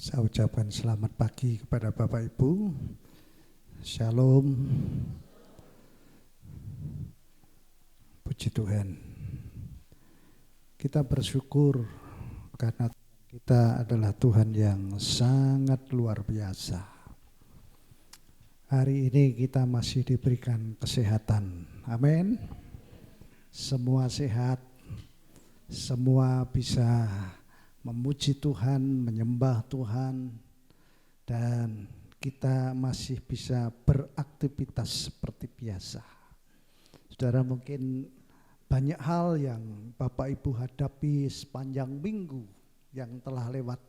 Saya ucapkan selamat pagi kepada Bapak Ibu. Shalom. Puji Tuhan. Kita bersyukur karena kita adalah Tuhan yang sangat luar biasa. Hari ini kita masih diberikan kesehatan. Amin. Semua sehat, semua bisa memuji Tuhan, menyembah Tuhan, dan kita masih bisa beraktivitas seperti biasa. Saudara, mungkin banyak hal yang Bapak Ibu hadapi sepanjang minggu yang telah lewat,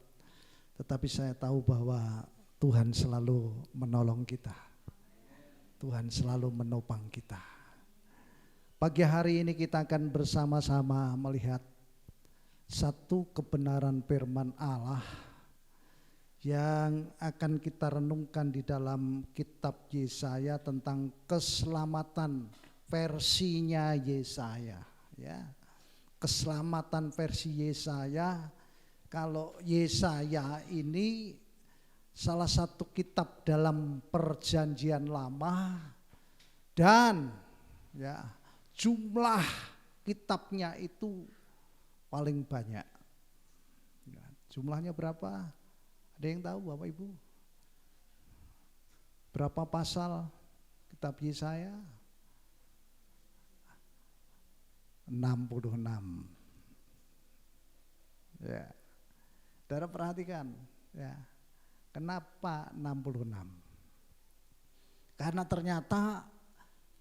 tetapi saya tahu bahwa Tuhan selalu menolong kita. Tuhan selalu menopang kita. Pagi hari ini kita akan bersama-sama melihat satu kebenaran firman Allah yang akan kita renungkan di dalam kitab Yesaya tentang keselamatan versinya Yesaya, ya. Keselamatan versi Yesaya. Kalau Yesaya ini salah satu kitab dalam Perjanjian Lama dan ya jumlah kitabnya itu paling banyak. Ya, jumlahnya berapa? Ada yang tahu Bapak Ibu? Berapa pasal kitab Yesaya? 66. Ya. Saudara perhatikan, ya. Kenapa 66? Karena ternyata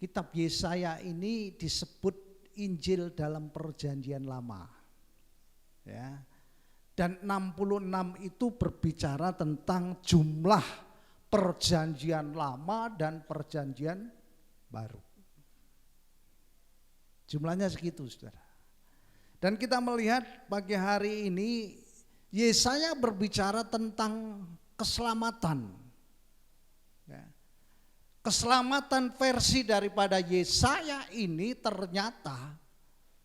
kitab Yesaya ini disebut Injil dalam Perjanjian Lama. Ya. Dan 66 itu berbicara tentang jumlah Perjanjian Lama dan Perjanjian Baru. Jumlahnya segitu, saudara. Dan kita melihat pagi hari ini Yesaya berbicara tentang keselamatan. Ya. Keselamatan versi daripada Yesaya ini ternyata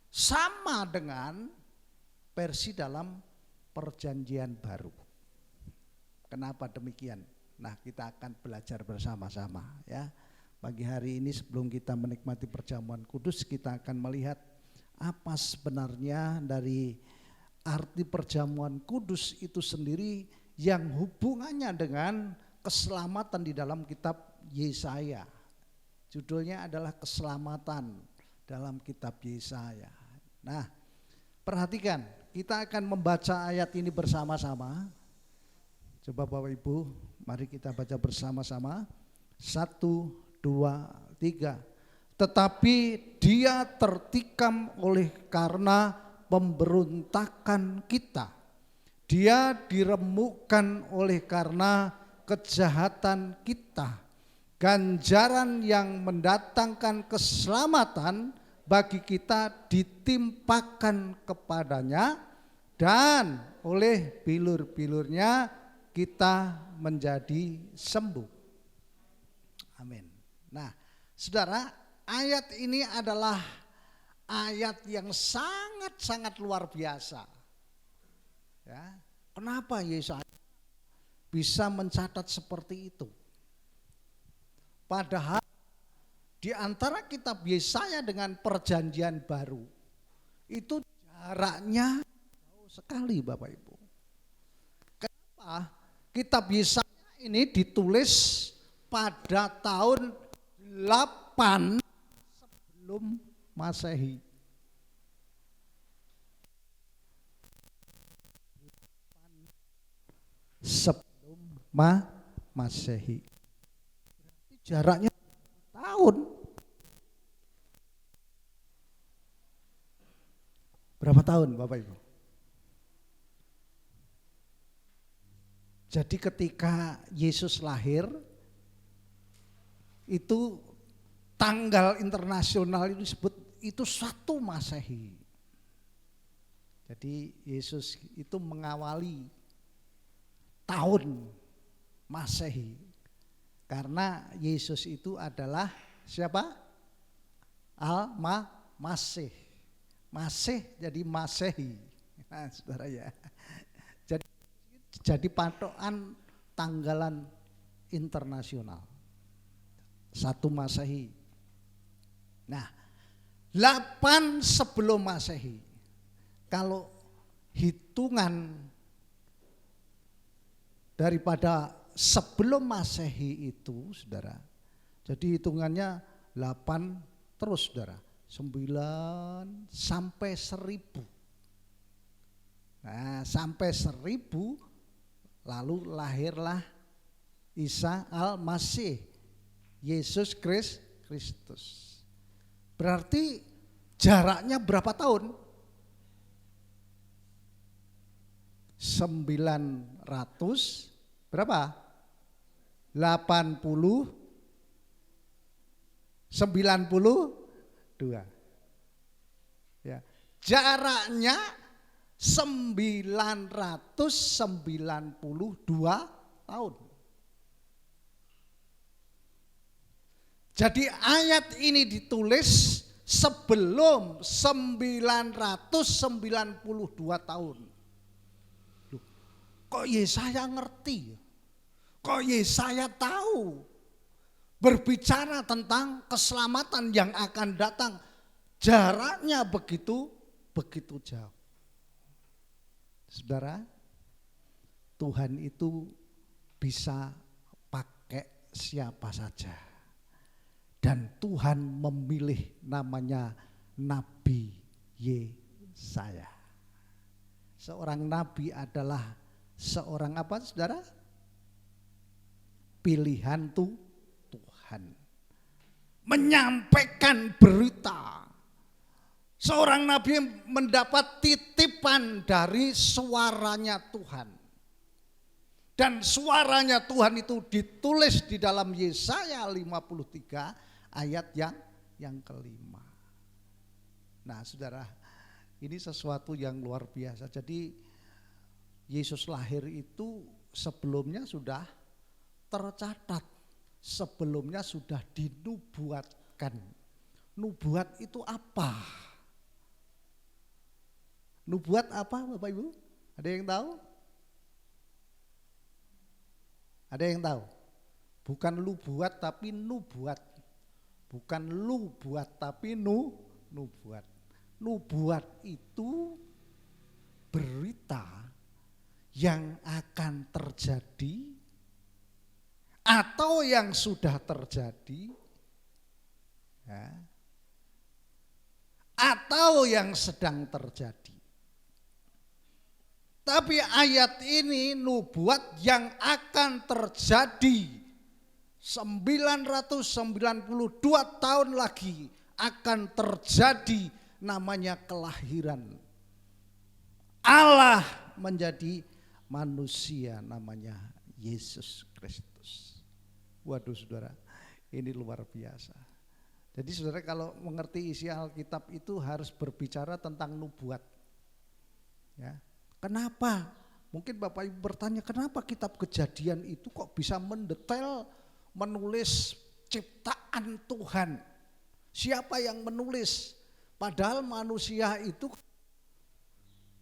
sama dengan versi dalam Perjanjian Baru. Kenapa demikian? Nah, kita akan belajar bersama-sama, ya. Pagi hari ini sebelum kita menikmati perjamuan kudus, kita akan melihat apa sebenarnya dari arti perjamuan kudus itu sendiri yang hubungannya dengan keselamatan di dalam kitab Yesaya. Judulnya adalah keselamatan dalam kitab Yesaya. Nah, perhatikan, kita akan membaca ayat ini bersama-sama. Coba Bapak Ibu, mari kita baca bersama-sama. 1, 2, 3. Tetapi dia tertikam oleh karena pemberontakan kita. Dia diremukkan oleh karena kejahatan kita. Ganjaran yang mendatangkan keselamatan bagi kita ditimpakan kepadanya, dan oleh bilur-bilurnya kita menjadi sembuh. Amin. Nah, saudara, ayat ini adalah ayat yang sangat-sangat luar biasa. Ya, kenapa Yesaya bisa mencatat seperti itu? Padahal di antara kitab Yesaya dengan Perjanjian Baru itu jaraknya jauh sekali, Bapak Ibu. Kenapa? Kitab Yesaya ini ditulis pada tahun 8 sebelum Masehi. Sebelum Masehi. Berarti jaraknya tahun. Berapa tahun Bapak Ibu? Jadi ketika Yesus lahir, itu tanggal internasional itu disebut itu 1 Masehi. Jadi Yesus itu mengawali tahun Masehi. Karena Yesus itu adalah siapa? Al-Masih. Masih jadi Masehi. Nah, saudara ya. Jadi jadi patokan tanggalan internasional. 1 Masehi. Nah, 8 sebelum Masehi. Kalau hitungan daripada sebelum Masehi itu, saudara, jadi hitungannya 8 terus, saudara, 9 sampai 1000. Nah, sampai 1000 lalu lahirlah Isa al-Masih, Yesus Kristus. Berarti jaraknya berapa tahun? 900 berapa? 80 92. Ya. Jaraknya 992 tahun. Jadi ayat ini ditulis sebelum 992 tahun. Loh, kok Yesaya ngerti? Kok Yesaya tahu? Berbicara tentang keselamatan yang akan datang. Jaraknya begitu jauh. Saudara, Tuhan itu bisa pakai siapa saja. Dan Tuhan memilih namanya Nabi Yesaya. Seorang nabi adalah seorang apa, saudara? Pilihan Tuhan. Menyampaikan berita. Seorang nabi mendapat titipan dari suaranya Tuhan. Dan suaranya Tuhan itu ditulis di dalam Yesaya 53 ayat yang kelima. Nah, saudara, ini sesuatu yang luar biasa. Jadi Yesus lahir itu sebelumnya sudah tercatat, sebelumnya sudah dinubuatkan. Nubuat itu apa? Nubuat apa, Bapak Ibu? Ada yang tahu? Ada yang tahu? Bukan lubuat tapi nubuat. Bukan lubuat tapi nubuat. Nubuat itu berita yang akan terjadi atau yang sudah terjadi, ya, atau yang sedang terjadi. Tapi ayat ini nubuat yang akan terjadi 992 tahun lagi akan terjadi, namanya kelahiran Allah menjadi manusia, namanya Yesus Kristus. Waduh saudara, ini luar biasa. Jadi saudara kalau mengerti isi Alkitab itu harus berbicara tentang nubuat. Ya. Kenapa? Mungkin Bapak Ibu bertanya, kenapa kitab Kejadian itu kok bisa mendetail menulis ciptaan Tuhan? Siapa yang menulis? Padahal manusia itu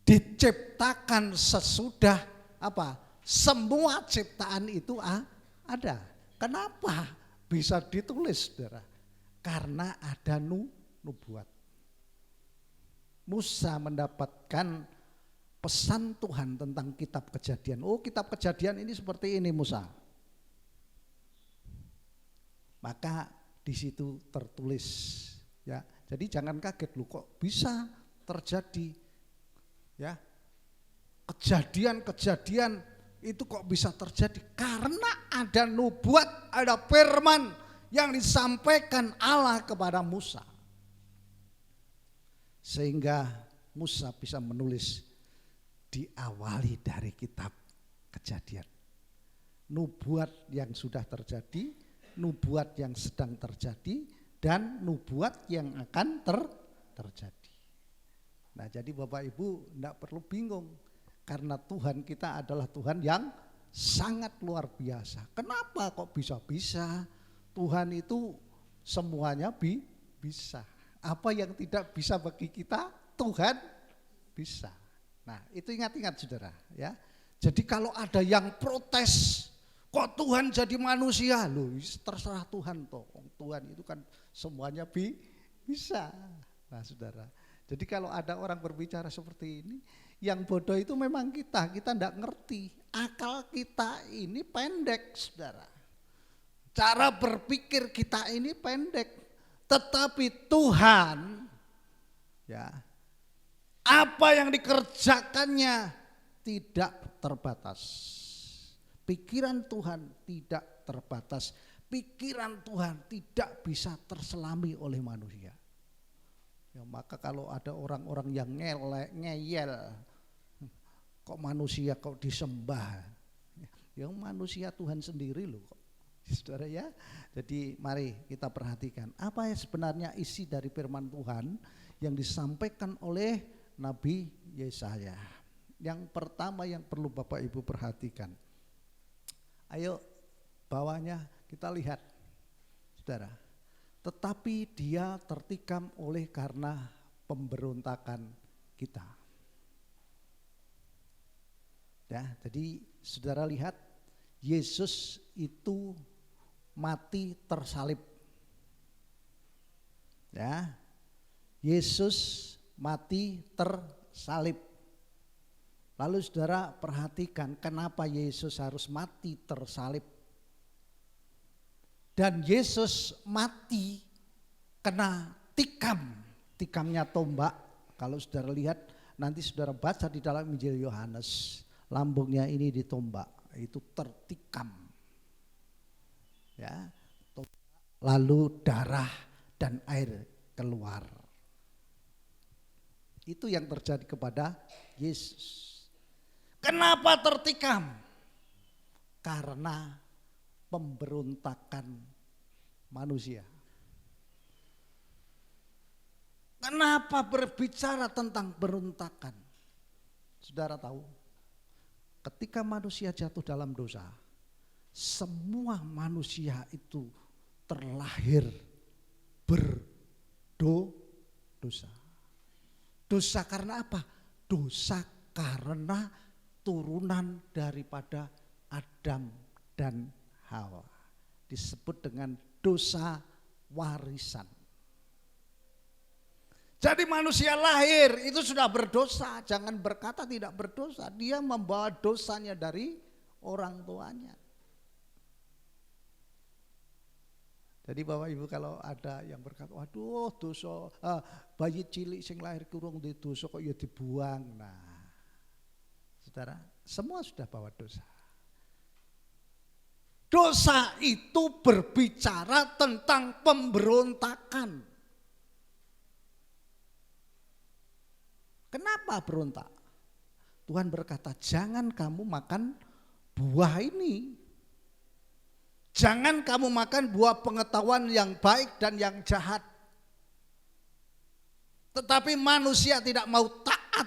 diciptakan sesudah apa? Semua ciptaan itu ada. Kenapa bisa ditulis, saudara? Karena ada nubuat. Musa mendapatkan pesan Tuhan tentang kitab Kejadian. Oh, kitab Kejadian ini seperti ini, Musa. Maka di situ tertulis, ya. Jadi jangan kaget, lu kok bisa terjadi, ya. Kejadian-kejadian itu kok bisa terjadi karena ada nubuat, ada firman yang disampaikan Allah kepada Musa. Sehingga Musa bisa menulis diawali dari kitab Kejadian. Nubuat yang sudah terjadi, nubuat yang sedang terjadi, dan nubuat yang akan terjadi. Nah, jadi Bapak Ibu tidak perlu bingung, karena Tuhan kita adalah Tuhan yang sangat luar biasa. Kenapa kok bisa-bisa? Tuhan itu semuanya bisa. Apa yang tidak bisa bagi kita, Tuhan bisa. Nah, itu ingat-ingat saudara, ya. Jadi kalau ada yang protes, kok Tuhan jadi manusia? Loh, terserah Tuhan toh. Tuhan itu kan semuanya bisa. Nah, Saudara. Jadi kalau ada orang berbicara seperti ini, yang bodoh itu memang kita enggak ngerti. Akal kita ini pendek, Saudara. Cara berpikir kita ini pendek. Tetapi Tuhan, ya, apa yang dikerjakannya tidak terbatas. Pikiran Tuhan tidak terbatas. Pikiran Tuhan tidak bisa terselami oleh manusia. Ya, maka kalau ada orang-orang yang ngeyel, kok manusia kok disembah? Ya manusia Tuhan sendiri loh kok. Saudara ya. Jadi mari kita perhatikan apa yang sebenarnya isi dari firman Tuhan yang disampaikan oleh Nabi Yesaya. Yang pertama yang perlu Bapak Ibu perhatikan. Ayo bawahnya kita lihat, Saudara. Tetapi dia tertikam oleh karena pemberontakan kita. Ya, jadi Saudara lihat Yesus itu mati tersalib. Ya. Yesus mati tersalib. Lalu Saudara perhatikan kenapa Yesus harus mati tersalib. Dan Yesus mati kena tikam. Tikamnya tombak. Kalau Saudara lihat nanti Saudara baca di dalam Injil Yohanes. Lambungnya ini ditombak. Itu tertikam. Ya, lalu darah dan air keluar. Itu yang terjadi kepada Yesus. Kenapa tertikam? Karena pemberontakan manusia. Kenapa berbicara tentang berontakan? Saudara tahu, ketika manusia jatuh dalam dosa, semua manusia itu terlahir berdosa. Dosa karena apa? Dosa karena turunan daripada Adam dan Hawa. Disebut dengan dosa warisan. Jadi manusia lahir itu sudah berdosa. Jangan berkata tidak berdosa. Dia membawa dosanya dari orang tuanya. Jadi Bapak Ibu kalau ada yang berkata, waduh dosa, bayi cilik sing lahir kurung di dosa kok ya dibuang. Nah, Saudara, semua sudah bawa dosa. Dosa itu berbicara tentang pemberontakan. Kenapa berontak? Tuhan berkata, jangan kamu makan buah ini. Jangan kamu makan buah pengetahuan yang baik dan yang jahat. Tetapi manusia tidak mau taat.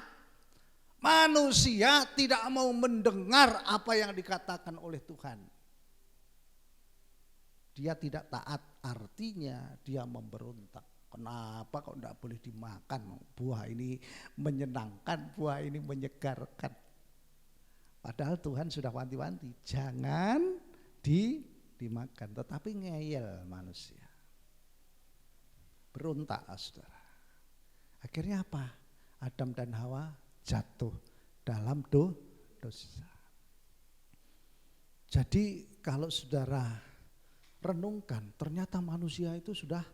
Manusia tidak mau mendengar apa yang dikatakan oleh Tuhan. Dia tidak taat, artinya dia memberontak. Kenapa kok tidak boleh dimakan? Buah ini menyenangkan, buah ini menyegarkan. Padahal Tuhan sudah wanti-wanti, jangan dimakan, tetapi ngeyel manusia. Berontak, Saudara. Akhirnya apa? Adam dan Hawa jatuh dalam dosa. Jadi kalau Saudara renungkan, ternyata manusia itu sudah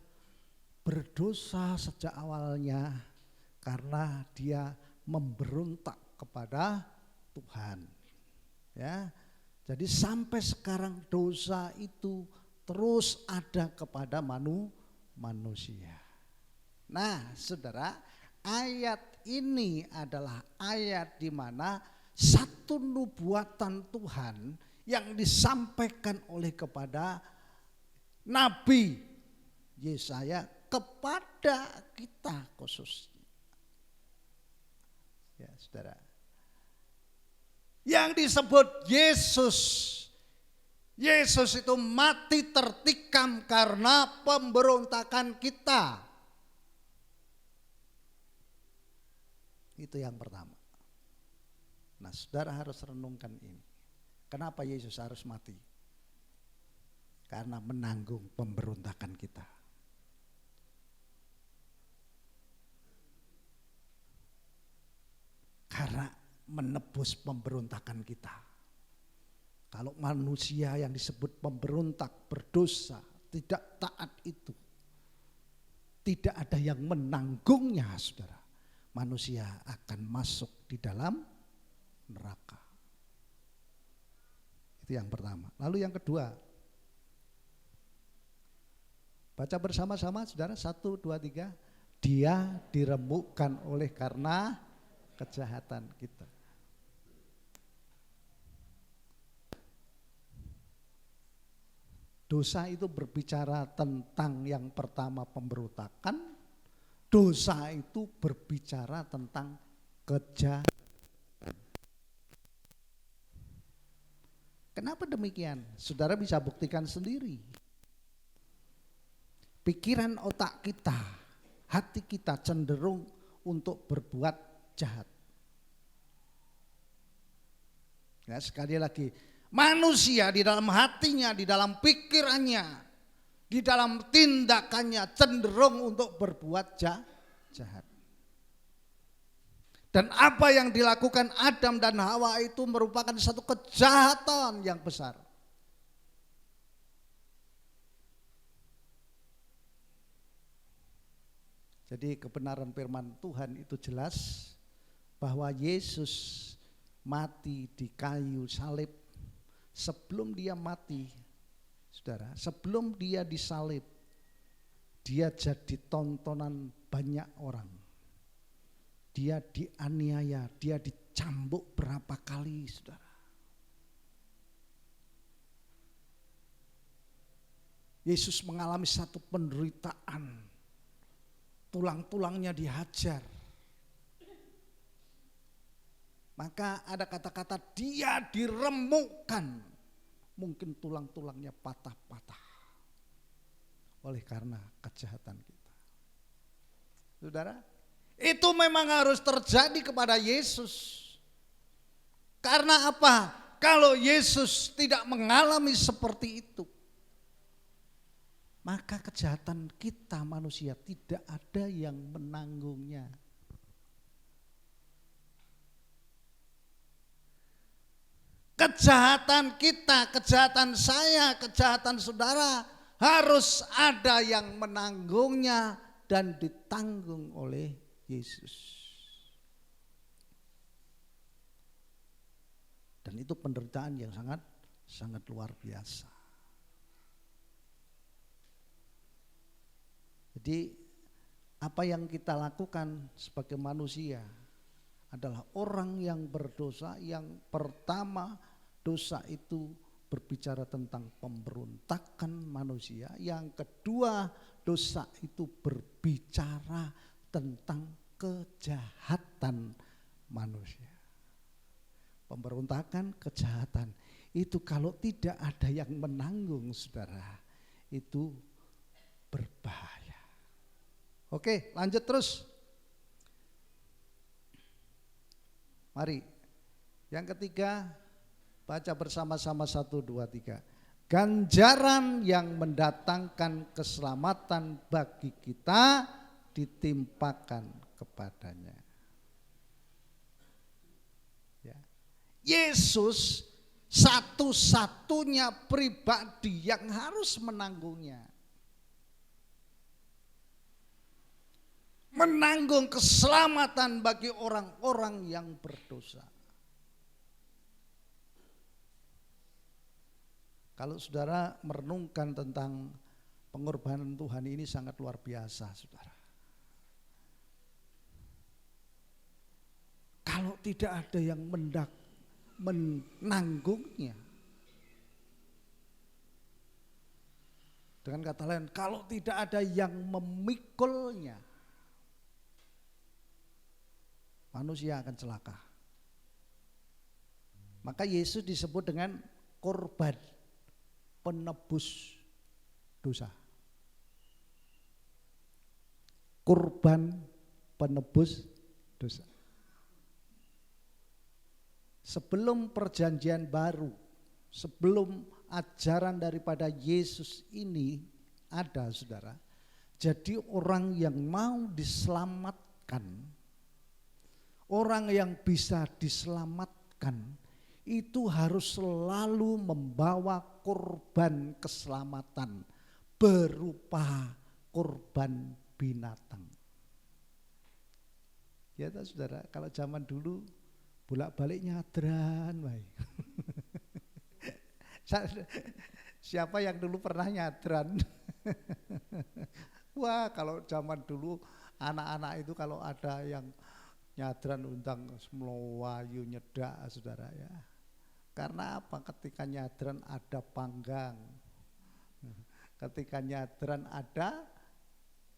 berdosa sejak awalnya karena dia memberontak kepada Tuhan. Ya. Jadi sampai sekarang dosa itu terus ada kepada manusia. Nah, Saudara, ayat ini adalah ayat di mana satu nubuatan Tuhan yang disampaikan oleh kepada Nabi Yesaya kepada kita khususnya. Ya, Saudara. Yang disebut Yesus. Yesus itu mati tertikam karena pemberontakan kita. Itu yang pertama. Nah, saudara harus renungkan ini. Kenapa Yesus harus mati? Karena menanggung pemberontakan kita. Karena menebus pemberontakan kita. Kalau manusia yang disebut pemberontak, berdosa, tidak taat itu, tidak ada yang menanggungnya, saudara. Manusia akan masuk di dalam neraka. Itu yang pertama. Lalu yang kedua, baca bersama-sama saudara, 1, 2, 3. Dia diremukkan oleh karena kejahatan kita. Dosa itu berbicara tentang yang pertama pemberontakan. Dosa itu berbicara tentang kejahatan. Kenapa demikian? Saudara bisa buktikan sendiri. Pikiran otak kita, hati kita cenderung untuk berbuat jahat. Ya, sekali lagi, manusia di dalam hatinya, di dalam pikirannya, di dalam tindakannya cenderung untuk berbuat jahat. Dan apa yang dilakukan Adam dan Hawa itu merupakan satu kejahatan yang besar. Jadi kebenaran firman Tuhan itu jelas bahwa Yesus mati di kayu salib. Sebelum dia mati, saudara, sebelum dia disalib, dia jadi tontonan banyak orang. Dia dianiaya, dia dicambuk berapa kali, saudara. Yesus mengalami satu penderitaan, tulang-tulangnya dihajar. Maka ada kata-kata dia diremukkan, mungkin tulang-tulangnya patah-patah oleh karena kejahatan kita. Saudara, itu memang harus terjadi kepada Yesus. Karena apa? Kalau Yesus tidak mengalami seperti itu, maka kejahatan kita manusia tidak ada yang menanggungnya. Kejahatan kita, kejahatan saya, kejahatan saudara harus ada yang menanggungnya dan ditanggung oleh Yesus. Dan itu penderitaan yang sangat luar biasa. Jadi apa yang kita lakukan sebagai manusia adalah orang yang berdosa. Yang pertama, dosa itu berbicara tentang pemberontakan manusia. Yang kedua, dosa itu berbicara tentang kejahatan manusia. Pemberontakan, kejahatan itu kalau tidak ada yang menanggung, saudara, itu berbahaya. Oke, lanjut terus. Mari, yang ketiga, baca bersama-sama 1, 2, 3. Ganjaran yang mendatangkan keselamatan bagi kita ditimpakan kepadanya. Ya. Yesus satu-satunya pribadi yang harus menanggungnya. Menanggung keselamatan bagi orang-orang yang berdosa. Kalau saudara merenungkan tentang pengorbanan Tuhan ini sangat luar biasa, saudara. Kalau tidak ada yang menanggungnya, dengan kata lain, kalau tidak ada yang memikulnya, manusia akan celaka. Maka Yesus disebut dengan korban penebus dosa. Korban penebus dosa. Sebelum perjanjian baru, sebelum ajaran daripada Yesus ini ada, saudara. Jadi orang yang mau diselamatkan, orang yang bisa diselamatkan, itu harus selalu membawa korban keselamatan berupa korban binatang. Ya tahu saudara, kalau zaman dulu bolak-balik nyadran, siapa yang dulu pernah nyadran? Wah, kalau zaman dulu anak-anak itu kalau ada yang nyadran undang Melayu nyedak, saudara ya. Karena apa? Ketika nyadran ada panggang, ketika nyadran ada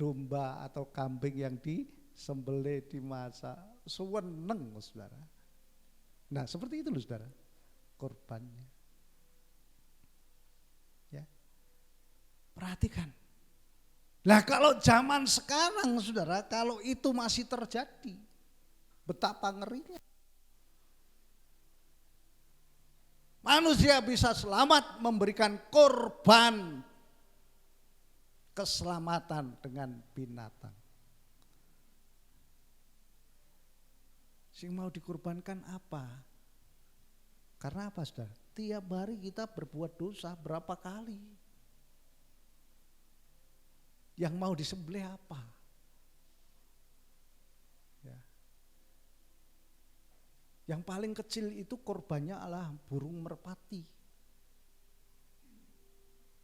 domba atau kambing yang disembelih, dimasak, seneng, saudara. Nah, seperti itu loh, saudara, korbannya. Ya, perhatikan. Nah, kalau zaman sekarang, saudara, kalau itu masih terjadi, betapa ngerinya. Manusia bisa selamat memberikan korban keselamatan dengan binatang. Sing mau dikorbankan apa? Karena apa, saudara? Tiap hari kita berbuat dosa berapa kali? Yang mau disembelih apa? Ya. Yang paling kecil itu korbannya adalah burung merpati.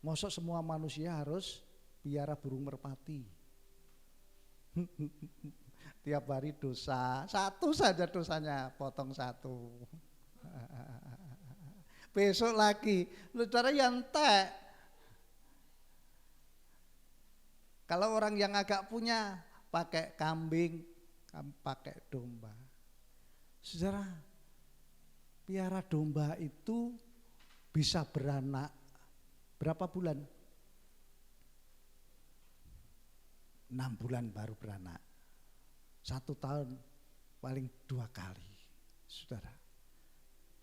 Masa semua manusia harus piara burung merpati? Tiap hari dosa, satu saja dosanya, potong satu. Besok lagi, saudara yang tak. Kalau orang yang agak punya pakai kambing, pakai domba. Saudara, piara domba itu bisa beranak berapa bulan? 6 bulan baru beranak. 1 tahun paling 2 kali, saudara.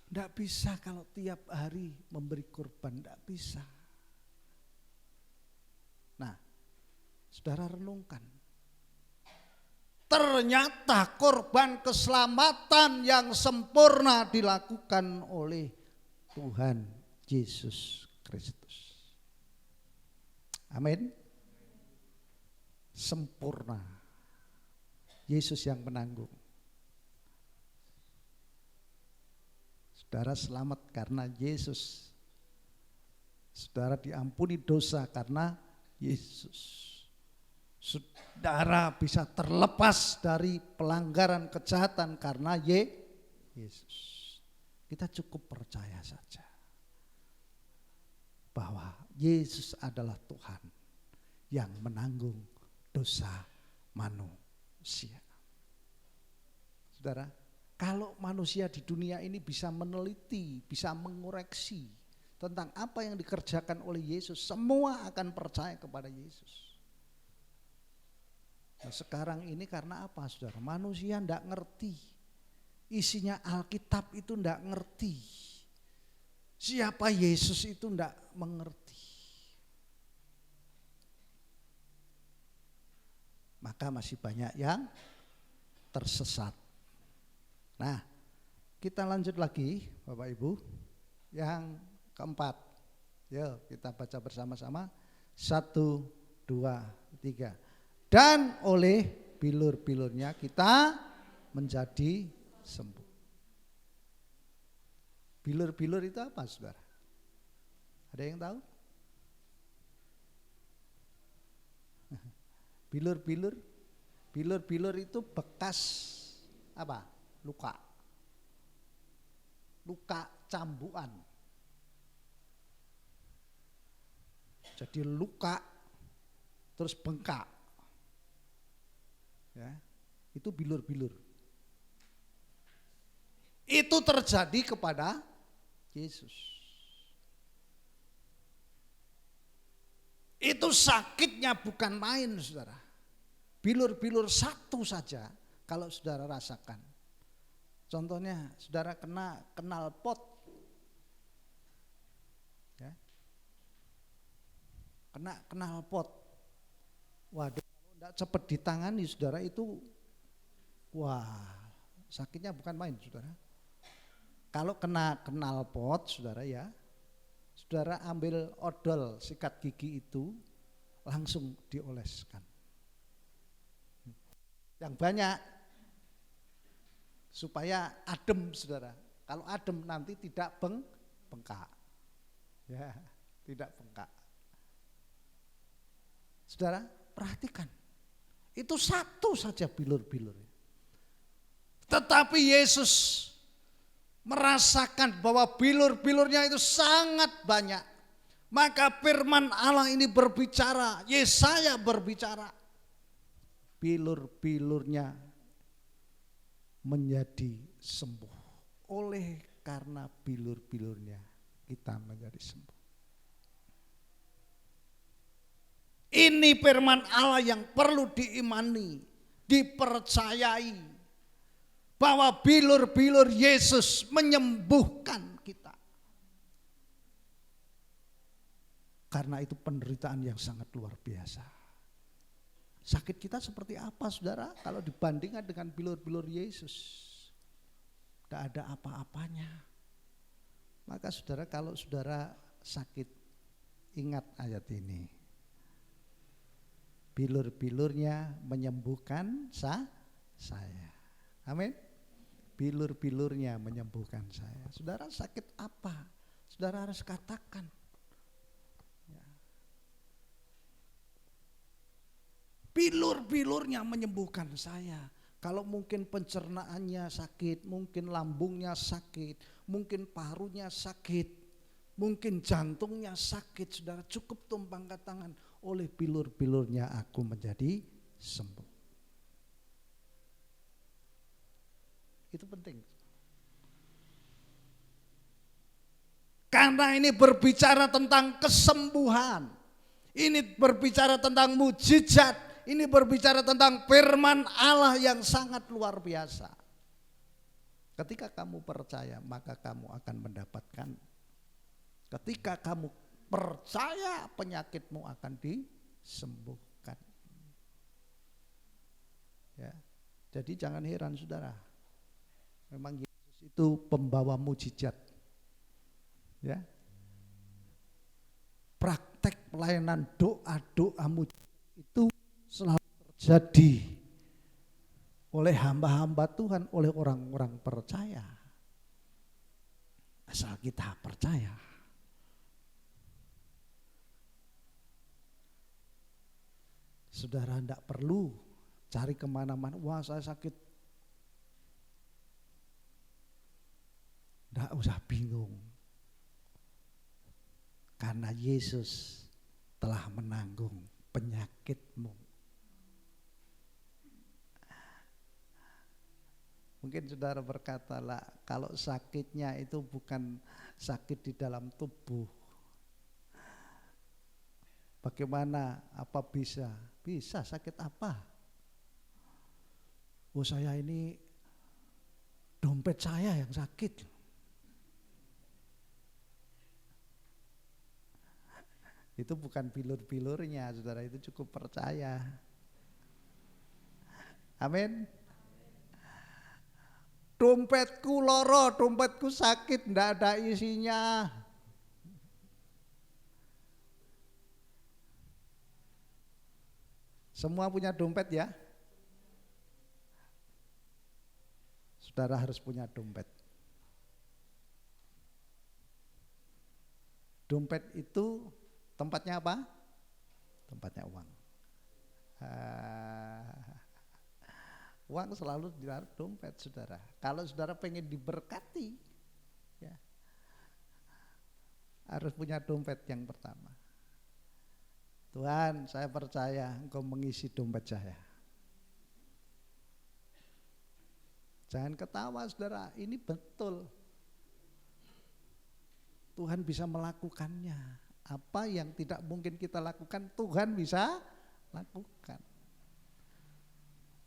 Tidak bisa kalau tiap hari memberi korban, tidak bisa. Nah, saudara renungkan. Ternyata korban keselamatan yang sempurna dilakukan oleh Tuhan Yesus Kristus. Amin. Sempurna. Yesus yang menanggung. Saudara selamat karena Yesus. Saudara diampuni dosa karena Yesus. Saudara bisa terlepas dari pelanggaran kejahatan karena Yesus. Kita cukup percaya saja bahwa Yesus adalah Tuhan yang menanggung dosa manusia. Saudara, kalau manusia di dunia ini bisa meneliti, bisa mengoreksi tentang apa yang dikerjakan oleh Yesus, semua akan percaya kepada Yesus. Nah, sekarang ini karena apa, saudara? Manusia tidak ngerti. Isinya Alkitab itu tidak ngerti. Siapa Yesus itu tidak mengerti. Maka masih banyak yang tersesat. Nah, kita lanjut lagi Bapak Ibu. Yang keempat. Yuk kita baca bersama-sama. 1, 2, 3. Dan oleh bilur-bilurnya kita menjadi sembuh. Bilur-bilur itu apa, saudara? Ada yang tahu? Bilur-bilur, bilur-bilur itu bekas apa? Luka. Luka cambukan. Jadi luka terus bengkak. Ya, itu bilur-bilur. Itu terjadi kepada Yesus. Itu sakitnya bukan main, saudara. Bilur-bilur satu saja kalau saudara rasakan. Contohnya saudara kenal pot, ya. Kenal pot. Waduh, kalau tidak cepat ditangani saudara itu, wah sakitnya bukan main saudara. Kalau kenal pot saudara ya, saudara ambil odol sikat gigi itu langsung dioleskan. Yang banyak supaya adem saudara. Kalau adem nanti tidak bengkak. Ya, tidak bengkak. Saudara, perhatikan. Itu satu saja bilur-bilur. Tetapi Yesus merasakan bahwa bilur-bilurnya itu sangat banyak. Maka firman Allah ini berbicara, Yesaya berbicara. Bilur-bilurnya menjadi sembuh. Oleh karena bilur-bilurnya kita menjadi sembuh. Ini firman Allah yang perlu diimani, dipercayai. Bahwa bilur-bilur Yesus menyembuhkan kita. Karena itu penderitaan yang sangat luar biasa. Sakit kita seperti apa saudara kalau dibandingkan dengan bilur-bilur Yesus? Tidak ada apa-apanya. Maka saudara kalau saudara sakit, ingat ayat ini. Bilur-bilurnya menyembuhkan saya. Amin. Bilur-bilurnya menyembuhkan saya. Saudara sakit apa? Saudara harus katakan. Ya. Bilur-bilurnya menyembuhkan saya. Kalau mungkin pencernaannya sakit, mungkin lambungnya sakit, mungkin parunya sakit, mungkin jantungnya sakit, saudara cukup tumpangkan tangan. Oleh bilur-bilurnya aku menjadi sembuh. Itu penting. Karena ini berbicara tentang kesembuhan. Ini berbicara tentang mujizat. Ini berbicara tentang firman Allah yang sangat luar biasa. Ketika kamu percaya, maka kamu akan mendapatkan. Ketika kamu percaya, penyakitmu akan disembuhkan. Ya. Jadi jangan heran saudara. Memang Yesus itu pembawa mujizat. Ya. Praktek pelayanan doa-doa mujizat itu selalu terjadi oleh hamba-hamba Tuhan, oleh orang-orang percaya. Asal kita percaya. Saudara tidak perlu cari kemana-mana, wah saya sakit. Tidak usah bingung. Karena Yesus telah menanggung penyakitmu. Mungkin saudara berkata, lah kalau sakitnya itu bukan sakit di dalam tubuh. Bagaimana? Apa bisa? Bisa, sakit apa? Oh saya ini dompet saya yang sakit. Itu bukan bilur-bilurnya, saudara, itu cukup percaya. Amin. Dompetku loro, dompetku sakit, enggak ada isinya. Semua punya dompet ya. Saudara harus punya dompet. Dompet itu tempatnya apa? Tempatnya uang. Uang selalu di dalam dompet saudara. Kalau saudara pengen diberkati, ya, harus punya dompet yang pertama. Tuhan, saya percaya Engkau mengisi dompet saya. Jangan ketawa saudara, ini betul. Tuhan bisa melakukannya. Apa yang tidak mungkin kita lakukan, Tuhan bisa lakukan.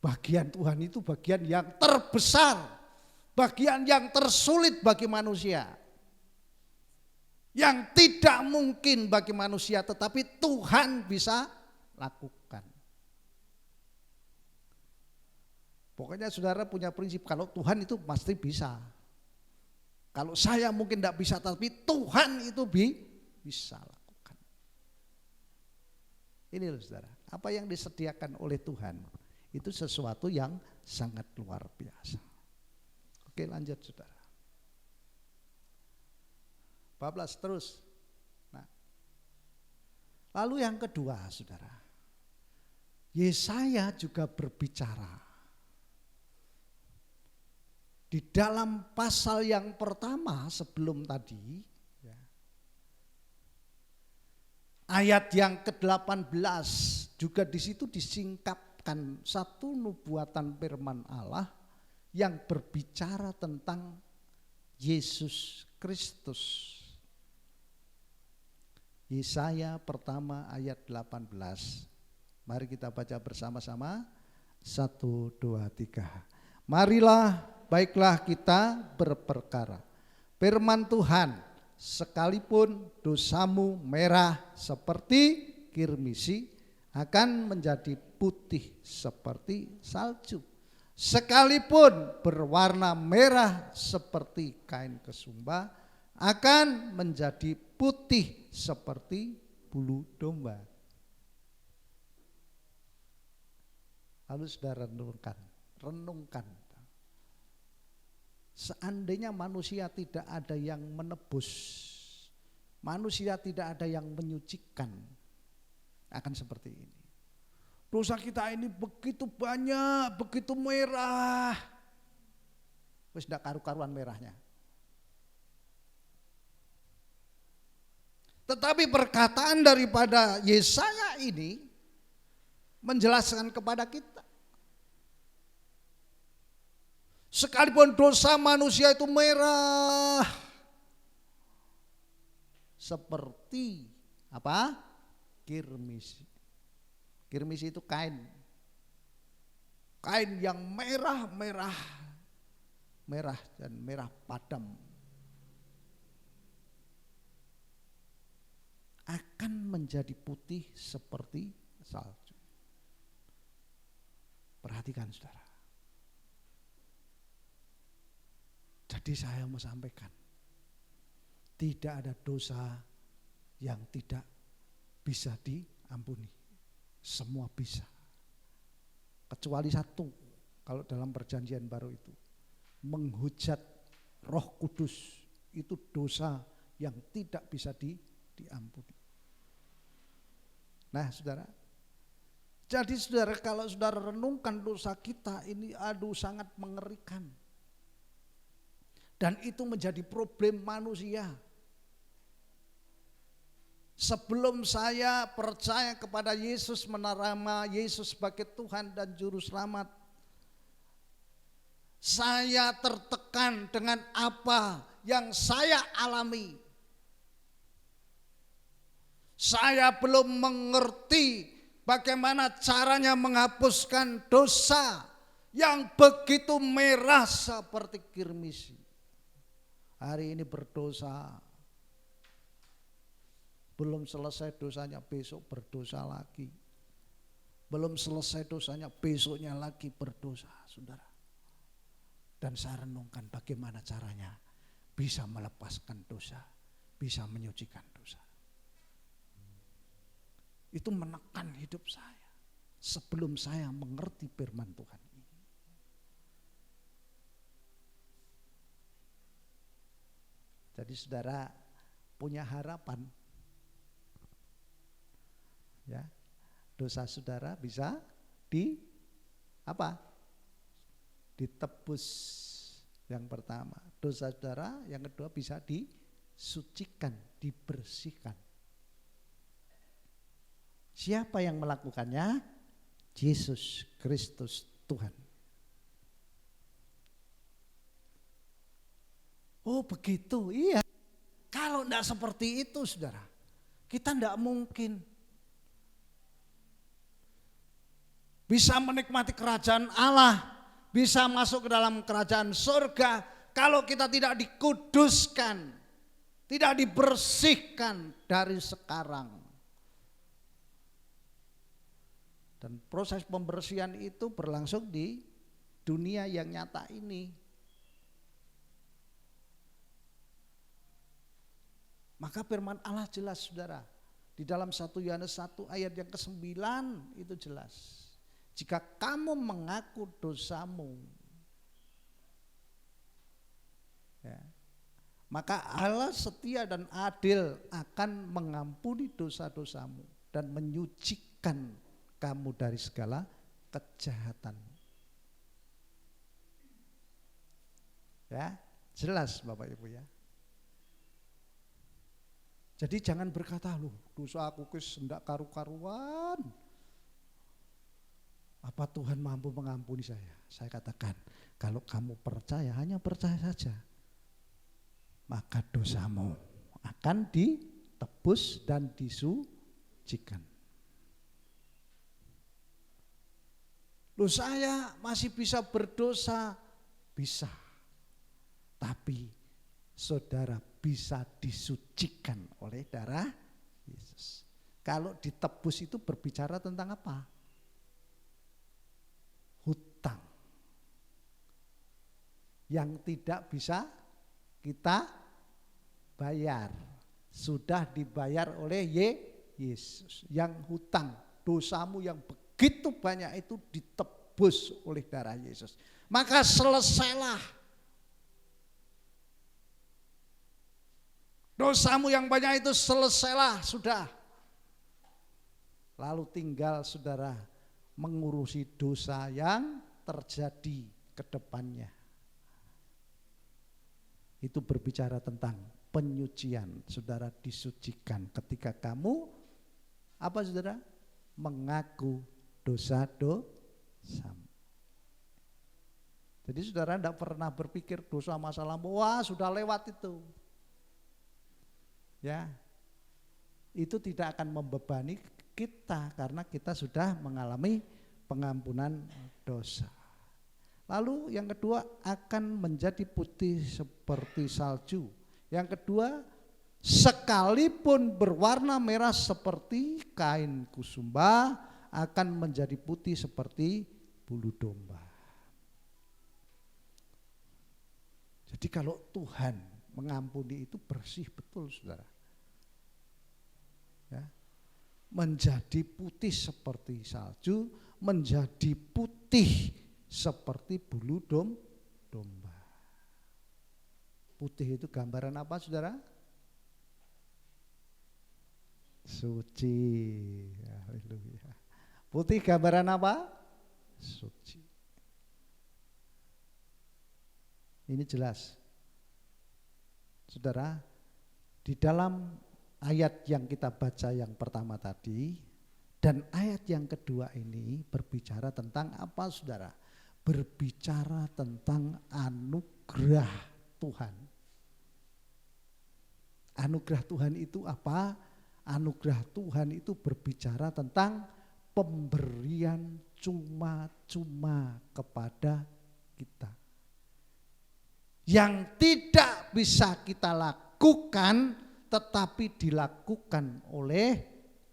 Bagian Tuhan itu bagian yang terbesar. bagian yang tersulit bagi manusia, yang tidak mungkin bagi manusia tetapi Tuhan bisa lakukan. Pokoknya saudara punya prinsip kalau Tuhan itu pasti bisa. Kalau saya mungkin tidak bisa tapi Tuhan itu bisa lakukan. Ini loh saudara, apa yang disediakan oleh Tuhan itu sesuatu yang sangat luar biasa. Oke, lanjut saudara. 14 terus. Nah, lalu yang kedua saudara, Yesaya juga berbicara. Di dalam pasal yang pertama sebelum tadi, ya, ayat yang ke-18 juga di situ disingkapkan satu nubuatan firman Allah yang berbicara tentang Yesus Kristus. Yesaya pertama ayat 18. Mari kita baca bersama-sama. 1, 2, 3. Marilah, baiklah kita berperkara. Firman Tuhan, sekalipun dosamu merah seperti kirmisi, akan menjadi putih seperti salju. Sekalipun berwarna merah seperti kain kesumba, akan menjadi putih seperti bulu domba. Lalu saudara renungkan. Seandainya manusia tidak ada yang menebus, manusia tidak ada yang menyucikan, akan seperti ini. Dosa kita ini begitu banyak, begitu merah. Wis ndak karu-karuan merahnya. Tetapi perkataan daripada Yesaya ini menjelaskan kepada kita, sekalipun dosa manusia itu merah seperti apa? Kirmisi. Kirmisi itu kain. Kain yang merah dan merah padam. Akan menjadi putih seperti salju. Perhatikan saudara. Jadi saya mau sampaikan, tidak ada dosa yang tidak bisa diampuni. Semua bisa. Kecuali satu, kalau dalam perjanjian baru itu, menghujat Roh Kudus, itu dosa yang tidak bisa diampuni. Nah saudara, jadi saudara kalau saudara renungkan dosa kita ini sangat mengerikan. Dan itu menjadi problem manusia. Sebelum saya percaya kepada Yesus, menerima Yesus sebagai Tuhan dan Juru Selamat, saya tertekan dengan apa yang saya alami. Saya belum mengerti bagaimana caranya menghapuskan dosa yang begitu merah seperti kirmisi. Hari ini berdosa, belum selesai dosanya besok berdosa lagi. Belum selesai dosanya besoknya lagi berdosa, saudara. Dan saya renungkan bagaimana caranya bisa melepaskan dosa, bisa menyucikan dosa. Itu menekan hidup saya sebelum saya mengerti firman Tuhan ini. Jadi saudara punya harapan, ya, dosa saudara bisa ditebus. Yang pertama, dosa saudara, yang kedua bisa disucikan, dibersihkan. Siapa yang melakukannya? Yesus Kristus Tuhan. Oh begitu, iya. Kalau tidak seperti itu saudara, kita tidak mungkin bisa menikmati kerajaan Allah, bisa masuk ke dalam kerajaan surga kalau kita tidak dikuduskan, tidak dibersihkan dari sekarang. Dan proses pembersihan itu berlangsung di dunia yang nyata ini. Maka firman Allah jelas saudara. Di dalam 1 Yohanes 1 ayat yang ke-9 itu jelas. Jika kamu mengaku dosamu, ya, maka Allah setia dan adil akan mengampuni dosa-dosamu dan menyucikan kamu dari segala kejahatan. Ya, jelas Bapak Ibu ya. Jadi jangan berkata, loh dosa aku kes ndak karu-karuan. Apa Tuhan mampu mengampuni saya? Saya katakan, kalau kamu percaya, hanya percaya saja, maka dosamu akan ditebus dan disucikan. Loh saya masih bisa berdosa, bisa. Tapi saudara bisa disucikan oleh darah Yesus. Kalau ditebus itu berbicara tentang apa? Hutang yang tidak bisa kita bayar, sudah dibayar oleh Yesus. Yang hutang, dosamu yang begitu banyak itu ditebus oleh darah Yesus. Maka selesailah. Dosamu yang banyak itu selesailah, sudah. Lalu tinggal saudara mengurusi dosa yang terjadi ke depannya. Itu berbicara tentang penyucian. Saudara disucikan ketika kamu apa saudara? Mengaku dosa-dosamu. Jadi saudara tidak pernah berpikir dosa masa lalu, wah sudah lewat itu. Ya, itu tidak akan membebani kita karena kita sudah mengalami pengampunan dosa. Lalu yang kedua akan menjadi putih seperti salju. Yang kedua sekalipun berwarna merah seperti kain kusumba akan menjadi putih seperti bulu domba. Jadi kalau Tuhan mengampuni itu bersih betul saudara. Ya. Menjadi putih seperti salju, menjadi putih seperti bulu domba. Putih itu gambaran apa saudara? Suci. Haleluya. Putih gambaran apa? Suci. Ini jelas. Saudara, di dalam ayat yang kita baca yang pertama tadi dan ayat yang kedua ini berbicara tentang apa saudara? Berbicara tentang anugerah Tuhan. Anugerah Tuhan itu apa? Anugerah Tuhan itu berbicara tentang pemberian cuma-cuma kepada kita. Yang tidak bisa kita lakukan tetapi dilakukan oleh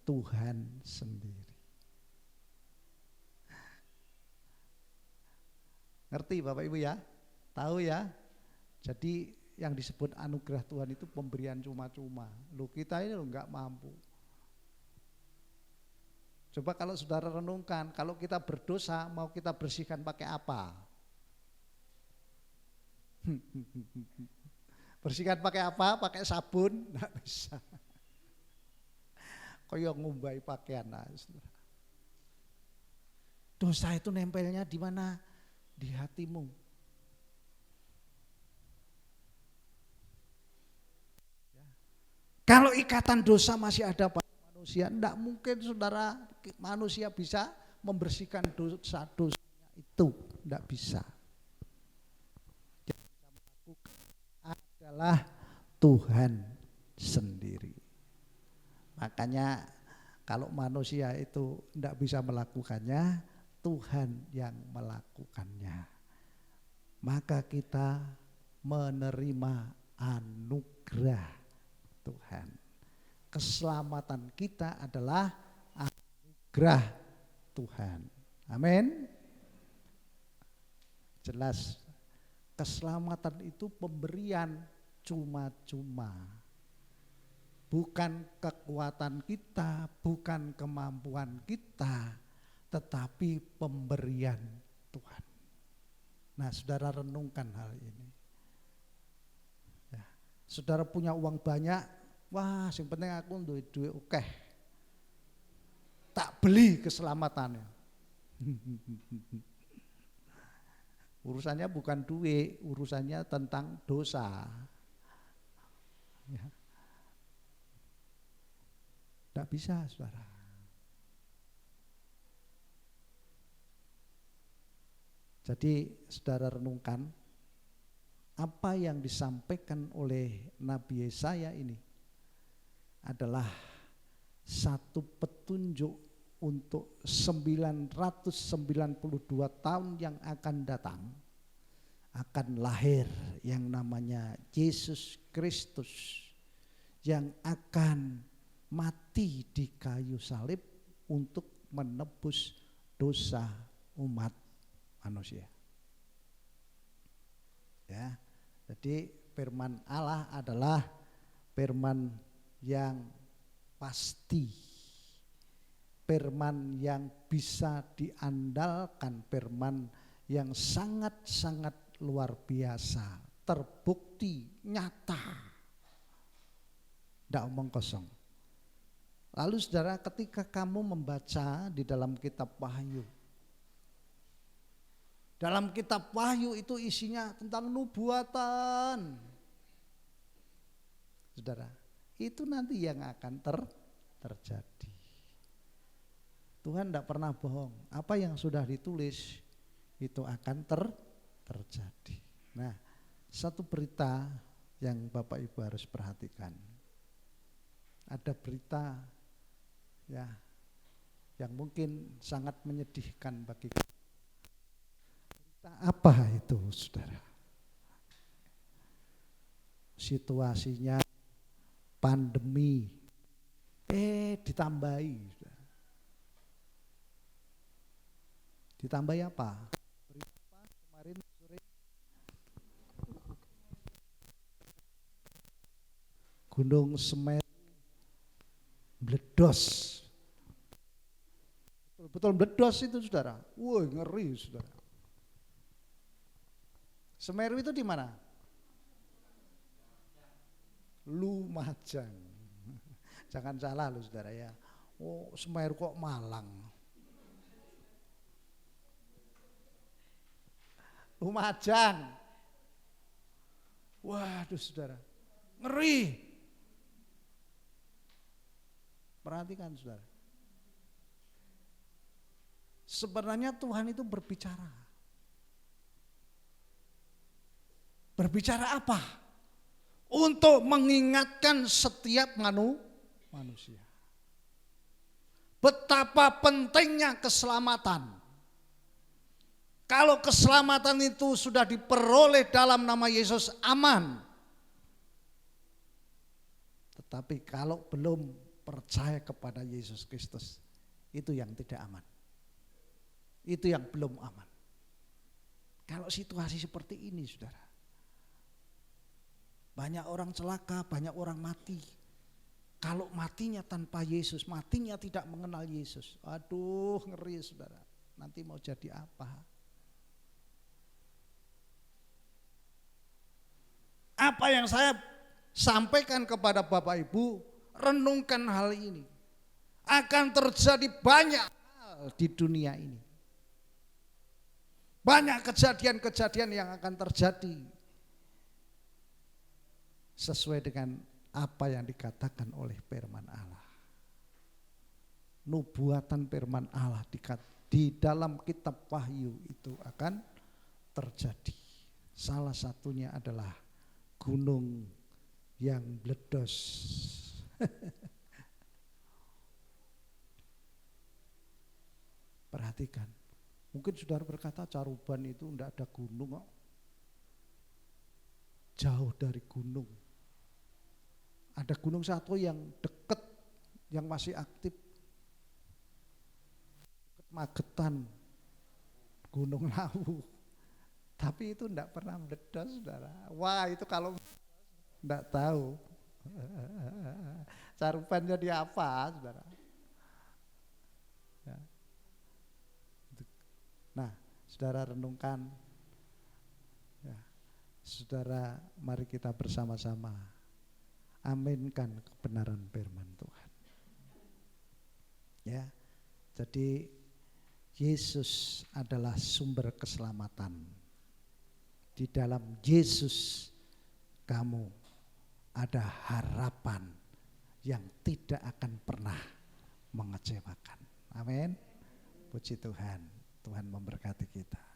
Tuhan sendiri. Ngerti Bapak Ibu ya? Tahu ya? Jadi yang disebut anugerah Tuhan itu pemberian cuma-cuma. Loh kita ini enggak mampu. Coba kalau saudara renungkan, kalau kita berdosa mau kita bersihkan pakai apa? Bersihkan pakai apa? Pakai sabun? Enggak bisa. Kayak ngumbai pakaian. Dosa itu nempelnya di mana? Di hatimu. Kalau ikatan dosa masih ada pada manusia, enggak mungkin saudara manusia bisa membersihkan dosa-dosanya itu. Enggak bisa. Adalah Tuhan sendiri. Makanya kalau manusia itu tidak bisa melakukannya, Tuhan yang melakukannya. maka kita menerima anugerah Tuhan. Keselamatan kita adalah anugerah Tuhan. Amin. Jelas, keselamatan itu pemberian cuma-cuma. Bukan kekuatan kita, bukan kemampuan kita, tetapi pemberian Tuhan. Nah, saudara renungkan hal ini. Ya, saudara punya uang banyak, wah, yang penting aku duit oke. Tak beli keselamatannya. Urusannya bukan duit, urusannya tentang dosa. Ya. Tidak bisa, saudara. Jadi saudara renungkan apa yang disampaikan oleh Nabi Yesaya ini adalah satu petunjuk untuk 992 tahun yang akan datang, akan lahir yang namanya Yesus Kristus yang akan mati di kayu salib untuk menebus dosa umat manusia. Ya, jadi firman Allah adalah firman yang pasti, firman yang bisa diandalkan, firman yang sangat-sangat luar biasa, terbukti, nyata, tidak omong kosong. Lalu saudara, ketika kamu membaca di dalam kitab Wahyu, dalam kitab Wahyu itu isinya tentang nubuatan. Saudara, itu nanti yang akan terjadi. Tuhan tidak pernah bohong. Apa yang sudah ditulis itu akan terjadi. Nah, satu berita yang Bapak Ibu harus perhatikan. Ada berita ya yang mungkin sangat menyedihkan bagi kita. Apa itu, saudara? Situasinya pandemi, ditambahi, saudara. Ditambahi apa? Berita apa kemarin sore? Gunung Semeru meledos. Betul-betul meledos itu, saudara. Wah, ngeri, saudara. Semeru itu di mana? Lumajang. Jangan salah loh, saudara ya. Oh, Semeru kok Malang. Lumajang. Waduh, saudara. Ngeri. Perhatikan, saudara. Sebenarnya Tuhan itu berbicara. Berbicara apa? Untuk mengingatkan setiap manusia. Betapa pentingnya keselamatan. Kalau keselamatan itu sudah diperoleh dalam nama Yesus, aman. Tetapi kalau belum percaya kepada Yesus Kristus, itu yang tidak aman. Itu yang belum aman. Kalau situasi seperti ini, saudara. Banyak orang celaka, banyak orang mati. Kalau matinya tanpa Yesus, matinya tidak mengenal Yesus. Aduh, ngeri, saudara. Nanti mau jadi apa? Apa yang saya sampaikan kepada Bapak Ibu, renungkan hal ini. Akan terjadi banyak hal di dunia ini. Banyak kejadian-kejadian yang akan terjadi sesuai dengan apa yang dikatakan oleh firman Allah. Nubuatan firman Allah di dalam kitab Wahyu itu akan terjadi. Salah satunya adalah gunung yang meledos. Perhatikan. Mungkin saudara berkata Caruban itu enggak ada gunung kok. jauh dari gunung. Ada gunung satu yang dekat, yang masih aktif, Magetan, Gunung Lawu. Tapi itu enggak pernah meledos, saudara. Wah, itu kalau enggak tahu carubannya dia apa, saudara. Ya. Nah, saudara renungkan, ya. Saudara, mari kita bersama-sama aminkan kebenaran firman Tuhan. Ya, jadi Yesus adalah sumber keselamatan. Di dalam Yesus kamu ada harapan yang tidak akan pernah mengecewakan. Amin. Puji Tuhan. Tuhan memberkati kita.